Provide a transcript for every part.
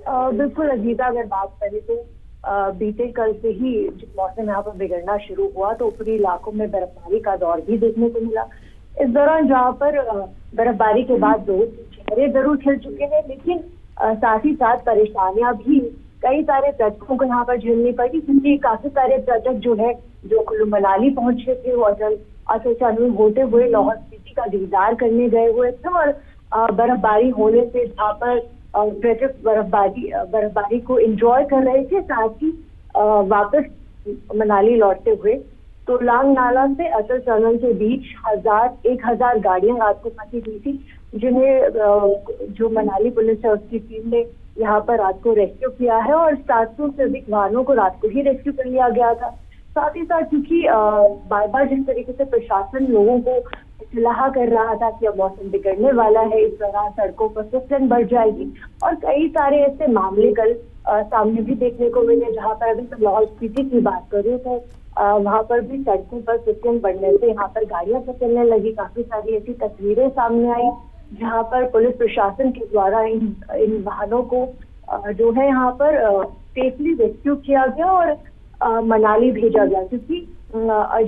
बिल्कुल अजीता, अगर बात करें तो बीते कल से ही जब मौसम यहाँ पर बिगड़ना शुरू हुआ तो ऊपरी इलाकों में बर्फबारी का दौर भी देखने को मिला। इस दौरान जहाँ पर बर्फबारी के बाद लोगों के चेहरे जरूर खिल चुके हैं, लेकिन साथ ही साथ परेशानियां भी कई सारे पर्यटकों को यहाँ पर झेलनी पड़ी, क्योंकि काफी सारे पर्यटक जो है जो कुल्लू मनाली पहुंचे थे वो असल चालू होते हुए लाहौल स्पीति का दीदार करने गए हुए थे, और बर्फबारी होने से जहाँ पर पर्यटक बर्फबारी को एंजॉय कर रहे थे, साथ ही वापस मनाली लौटते हुए तो लांग नाला से अटल टनल के बीच 1,000 गाड़ियां रात को फंसी हुई थी, जिन्हें जो मनाली पुलिस है उसकी टीम ने यहाँ पर रात को रेस्क्यू किया है, और 700 से अधिक वाहनों को रात को ही रेस्क्यू कर लिया गया था। साथ ही साथ क्योंकि बार बार जिस तरीके से प्रशासन लोगों को इत्तला कर रहा था कि अब मौसम बिगड़ने वाला है, इस दौरान सड़कों पर फिसलन बढ़ जाएगी, और कई सारे ऐसे मामले कल सामने भी देखने को मिले, जहाँ पर अभी मैं लाहौल स्पीति की बात करूँ तो वहां पर भी सड़कों पर फिसलन बढ़ने से यहाँ पर गाड़ियां फिसलने लगी। काफी सारी ऐसी तस्वीरें सामने आई जहाँ पर पुलिस प्रशासन के द्वारा इन वाहनों को जो है यहाँ पर सेफली रेस्क्यू किया गया और मनाली भेजा गया, क्योंकि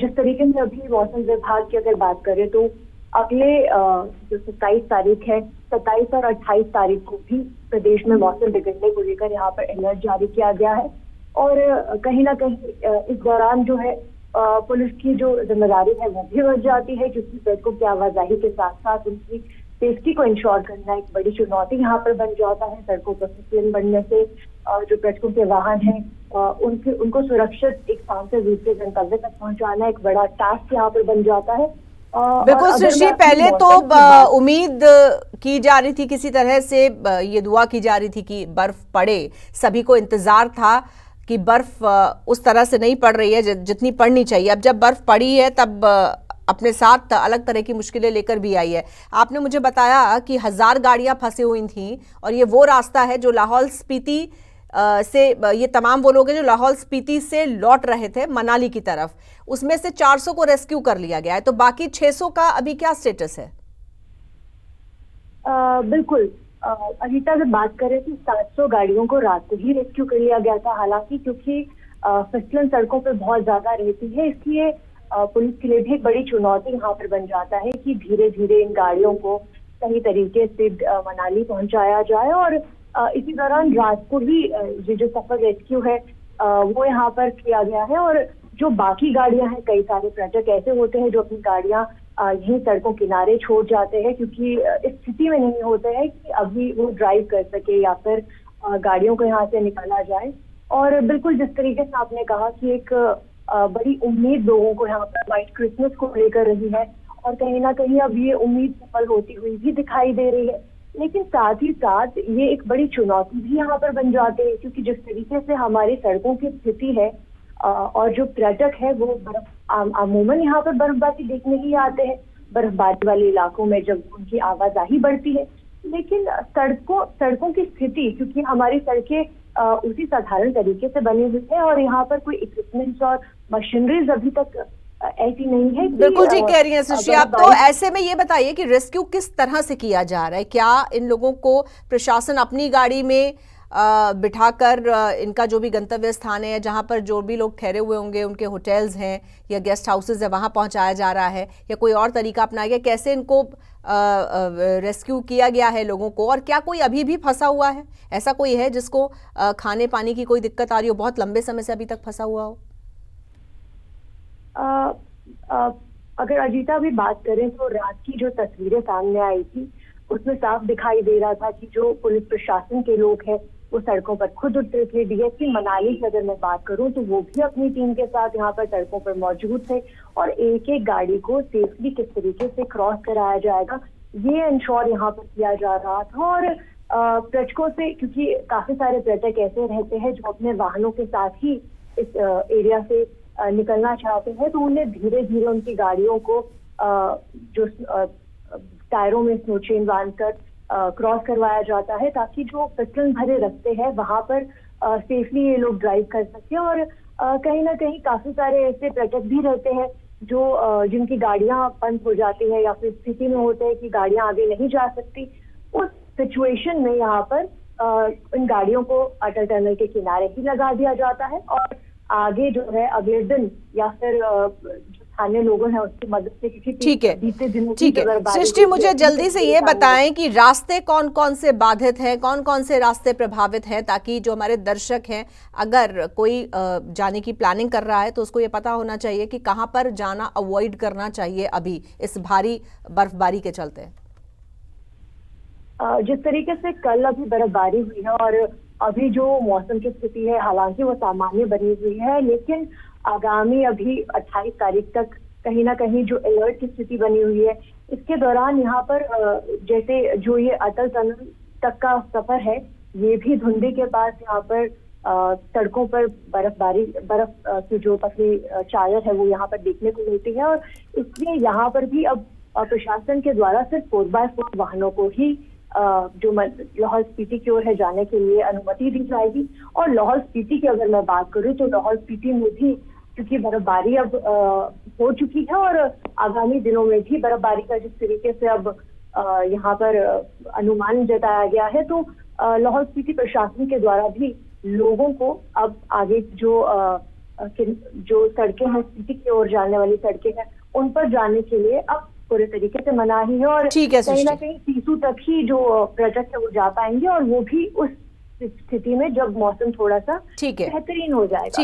जिस तरीके से अभी मौसम विभाग की अगर बात करें तो अगले जो 27 तारीख है, 27 और 28 तारीख को भी प्रदेश में मौसम बिगड़ने को लेकर यहाँ पर अलर्ट जारी किया गया है, और कहीं ना कहीं इस दौरान जो है पुलिस की जो जिम्मेदारी है वो भी बढ़ जाती है, क्योंकि पर्यटकों की आवाजाही के साथ साथ उनकी सेफ्टी को इंश्योर करना एक बड़ी चुनौती यहाँ पर बन जाता है। सड़कों पर फिसलन बढ़ने से जो पर्यटकों के वाहन हैं उनको सुरक्षित एक स्थान से दूसरे गंतव्य तक पहुंचाना एक बड़ा टास्क यहाँ पर बन जाता है। बिल्कुल सृष्टि, पहले तो उम्मीद की जा रही थी, किसी तरह से ये दुआ की जा रही थी कि बर्फ पड़े, सभी को इंतजार था कि बर्फ उस तरह से नहीं पड़ रही है जितनी पड़नी चाहिए। अब जब बर्फ पड़ी है तब अपने साथ अलग तरह की मुश्किलें लेकर भी आई है। आपने मुझे बताया कि 1,000 गाड़ियां फंसी हुई थीं, और ये वो रास्ता है जो लाहौल स्पीति से, ये तमाम वो लोग हैं जो लाहौल स्पीति से लौट रहे थे मनाली की तरफ, उसमें से 400 को रेस्क्यू कर लिया गया है, तो बाकी 600 का अभी क्या स्टेटस है? बिल्कुल अनीता, अगर बात करें तो 700 गाड़ियों को रात को ही रेस्क्यू कर लिया गया था। हालांकि क्योंकि फिसलन सड़कों पर बहुत ज्यादा रहती है, इसलिए पुलिस के लिए भी एक बड़ी चुनौती यहाँ पर बन जाता है कि धीरे धीरे इन गाड़ियों को सही तरीके से मनाली पहुंचाया जाए, और इसी दौरान रात को ही ये जो सफर रेस्क्यू है वो यहाँ पर किया गया है। और जो बाकी गाड़ियां हैं, कई सारे पर्यटक ऐसे होते हैं जो अपनी गाड़ियां यहीं सड़कों किनारे छोड़ जाते हैं, क्योंकि इस स्थिति में नहीं होते हैं कि अभी वो ड्राइव कर सके या फिर गाड़ियों को यहाँ से निकाला जाए। और बिल्कुल जिस तरीके से आपने कहा कि एक बड़ी उम्मीद लोगों को यहाँ पर व्हाइट क्रिसमस को लेकर रही है, और कहीं ना कहीं अब ये उम्मीद सफल होती हुई भी दिखाई दे रही है, लेकिन साथ ही साथ ये एक बड़ी चुनौती भी यहाँ पर बन जाते हैं, क्योंकि जिस तरीके से हमारी सड़कों की स्थिति है और जो पर्यटक है वो अमूमन यहाँ पर बर्फबारी देखने ही आते हैं, बर्फबारी वाले इलाकों में जब उनकी आवाजाही बढ़ती है। लेकिन सड़कों की स्थिति, क्योंकि हमारी सड़कें उसी साधारण तरीके से बनी हुई है और यहाँ पर कोई इक्विपमेंट्स और मशीनरीज अभी तक ऐसी नहीं है। बिल्कुल ठीक कह रही हैं सुश्री आप। तो ऐसे में ये बताइए कि रेस्क्यू किस तरह से किया जा रहा है? क्या इन लोगों को प्रशासन अपनी गाड़ी में बिठाकर इनका जो भी गंतव्य स्थान है, जहां पर जो भी लोग ठहरे हुए होंगे, उनके होटल्स हैं या गेस्ट हाउसेज है, वहां पहुंचाया जा रहा है, या कोई और तरीका अपनाया गया? कैसे इनको रेस्क्यू किया गया है लोगों को? और क्या कोई अभी भी फंसा हुआ है? ऐसा कोई है जिसको खाने पानी की कोई दिक्कत आ रही हो, बहुत लंबे समय से अभी तक फंसा हुआ हो? अगर अजीता अभी बात करें तो रात की जो तस्वीरें सामने आई थी उसमें साफ दिखाई दे रहा था कि जो पुलिस प्रशासन के लोग हैं वो सड़कों पर खुद उतर थे। डीएसपी मनाली की अगर मैं बात करूं तो वो भी अपनी टीम के साथ यहाँ पर सड़कों पर मौजूद थे, और एक एक गाड़ी को सेफली किस तरीके से क्रॉस कराया जाएगा ये इंश्योर यहाँ पर किया जा रहा था। और पर्यटकों से, क्योंकि काफी सारे पर्यटक ऐसे रहते हैं जो अपने वाहनों के साथ ही इस एरिया से निकलना चाहते हैं, तो उन्हें धीरे धीरे उनकी गाड़ियों को जो टायरों में स्नो चेन बांधकर क्रॉस करवाया जाता है, ताकि जो फिसलन भरे रास्ते हैं वहां पर सेफली ये लोग ड्राइव कर सके। और कहीं ना कहीं काफी सारे ऐसे पर्यटक भी रहते हैं जो जिनकी गाड़ियां बंद हो जाती है या फिर स्थिति में होते हैं कि गाड़ियां आगे नहीं जा सकती। उस सिचुएशन में यहाँ पर इन गाड़ियों को अटल टनल के किनारे ही लगा दिया जाता है और आगे जो है अगले दिन या फिर जो स्थानीय लोगों हैं उसकी मदद से, क्योंकि ठीक है, बीते दिनों की ठीक है। बर्बादी सृष्टि, मुझे जल्दी से ये बताएं कि रास्ते कौन कौन से बाधित हैं, कौन कौन से रास्ते प्रभावित हैं, ताकि जो हमारे दर्शक हैं अगर कोई जाने की प्लानिंग कर रहा है तो उसको ये पता होना चाहिए कि कहां पर जाना अवॉइड करना चाहिए अभी इस भारी बर्फबारी के चलते। जिस तरीके से कल अभी बर्फबारी हुई है और अभी जो मौसम की स्थिति है हालांकि वो सामान्य बनी हुई है, लेकिन आगामी अभी 28 तारीख तक कहीं ना कहीं जो अलर्ट की स्थिति बनी हुई है, इसके दौरान यहाँ पर जैसे जो ये अटल टनल तक का सफर है ये भी धुंधी के पास यहाँ पर सड़कों पर बर्फ की जो पतली चादर है वो यहाँ पर देखने को मिलती है और इसलिए यहाँ पर भी अब प्रशासन के द्वारा सिर्फ 4x4 वाहनों को ही जो लाहौल स्पीति की ओर है जाने के लिए अनुमति दी जाएगी। और लाहौल स्पीति की अगर मैं बात करूं तो लाहौल स्पीति में भी क्योंकि बर्फबारी अब हो चुकी है और आगामी दिनों में भी बर्फबारी का जिस तरीके से अब यहाँ पर अनुमान जताया गया है, तो लाहौल स्पीति प्रशासन के द्वारा भी लोगों को अब आगे जो सड़कें हैं स्पीति की ओर जाने वाली सड़कें हैं उन पर जाने के लिए अब पूरे तरीके से मनाही है और कहीं ना कहीं तीसू तक ही जो पर्यटक है वो जा पाएंगे और वो भी उस स्थिति में जब मौसम थोड़ा सा बेहतरीन हो जाएगा।